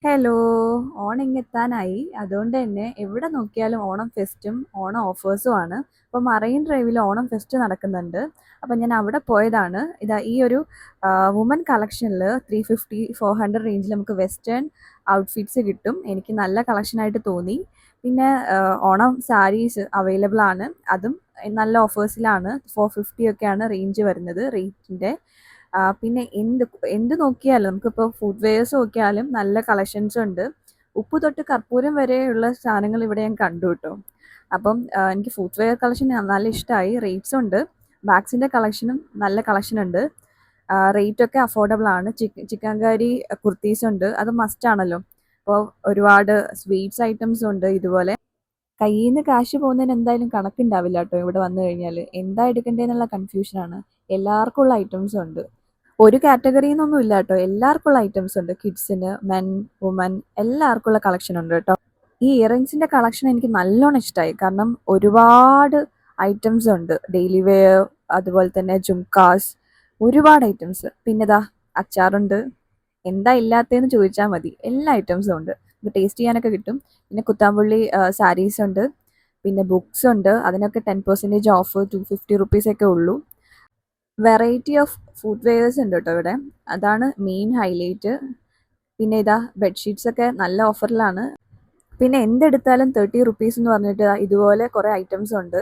Hello! Onam ഇങ്ങെത്താനായി. അതുകൊണ്ട് തന്നെ എവിടെ നോക്കിയാലും ഓണം ഫെസ്റ്റും, ഓണം ഓഫേഴ്സും ആണ്. അപ്പോൾ മറൈൻ ഡ്രൈവിൽ ഓണം ഫെസ്റ്റ് നടക്കുന്നുണ്ട്. അപ്പോൾ ഞാൻ അവിടെ പോയതാണ്. ഇതാ ഈ ഒരു വുമൺ കളക്ഷനിൽ 350, 400 റേഞ്ചിൽ നമുക്ക് വെസ്റ്റേൺ ഔട്ട്ഫിറ്റ്സ് കിട്ടും. എനിക്ക് നല്ല കളക്ഷനായിട്ട് തോന്നി. പിന്നെ ഓണം സാരീസ് അവൈലബിൾ ആണ്. അതും നല്ല ഓഫേഴ്സിലാണ്. 450 ഒക്കെയാണ് റേഞ്ച് വരുന്നത് റേറ്റിൻ്റെ. പിന്നെ എന്ത് നോക്കിയാലും നമുക്കിപ്പോൾ ഫുഡ് വെയേഴ്സ് നോക്കിയാലും നല്ല കളക്ഷൻസ് ഉണ്ട്. ഉപ്പ് തൊട്ട് കർപ്പൂരം വരെയുള്ള സാധനങ്ങൾ ഇവിടെ ഞാൻ കണ്ടു കേട്ടോ. അപ്പം എനിക്ക് ഫുഡ് വെയർ കളക്ഷൻ നല്ല ഇഷ്ടമായി. റേറ്റ്സും ഉണ്ട്. ബാഗ്സിൻ്റെ കളക്ഷനും നല്ല കളക്ഷൻ ഉണ്ട്. റേറ്റൊക്കെ അഫോർഡബിൾ ആണ്. ചിക്കൻകാരി കുർത്തീസ് ഉണ്ട്. അത് മസ്റ്റ് ആണല്ലോ. അപ്പോൾ ഒരുപാട് സ്വീറ്റ്സ് ഐറ്റംസ് ഉണ്ട്. ഇതുപോലെ കയ്യിൽ നിന്ന് കാശ് പോകുന്നതിന് എന്തായാലും കണക്കുണ്ടാവില്ല കേട്ടോ. ഇവിടെ വന്നു കഴിഞ്ഞാൽ എന്താ എടുക്കേണ്ടതെന്നുള്ള കൺഫ്യൂഷനാണ്. എല്ലാവർക്കും ഉള്ള ഐറ്റംസും ഉണ്ട്. ഒരു കാറ്റഗറി എന്നൊന്നും ഇല്ല കേട്ടോ. എല്ലാവർക്കുള്ള ഐറ്റംസ് ഉണ്ട്. കിഡ്സിന്, മെൻ, വുമൻ എല്ലാവർക്കുള്ള കളക്ഷൻ ഉണ്ട് കേട്ടോ. ഈ ഇയറിങ്സിന്റെ കളക്ഷൻ എനിക്ക് നല്ലോണം ഇഷ്ടമായി. കാരണം ഒരുപാട് ഐറ്റംസ് ഉണ്ട്. ഡെയിലി വെയർ, അതുപോലെ തന്നെ ജുംകാസ്, ഒരുപാട് ഐറ്റംസ്. പിന്നെ ഇതാ അച്ചാറുണ്ട്. എന്താ ഇല്ലാത്തതെന്ന് ചോദിച്ചാൽ മതി. എല്ലാ ഐറ്റംസും ഉണ്ട്. നമുക്ക് ടേസ്റ്റ് ചെയ്യാനൊക്കെ കിട്ടും. പിന്നെ കുത്താമ്പുള്ളി സാരീസ് ഉണ്ട്. പിന്നെ ബുക്സ് ഉണ്ട്. അതിനൊക്കെ 10% ഓഫ്, 250 റുപ്പീസൊക്കെ ഉള്ളൂ. വെറൈറ്റി ഓഫ് ഫുഡ് വെയേഴ്സ് ഉണ്ട് കേട്ടോ ഇവിടെ. അതാണ് മെയിൻ ഹൈലൈറ്റ്. പിന്നെ ഇതാ ബെഡ്ഷീറ്റ്സ് ഒക്കെ നല്ല ഓഫറിലാണ്. പിന്നെ എന്തെടുത്താലും 30 റുപ്പീസ് എന്ന് പറഞ്ഞിട്ട് ഇതുപോലെ കുറേ ഐറ്റംസ് ഉണ്ട്.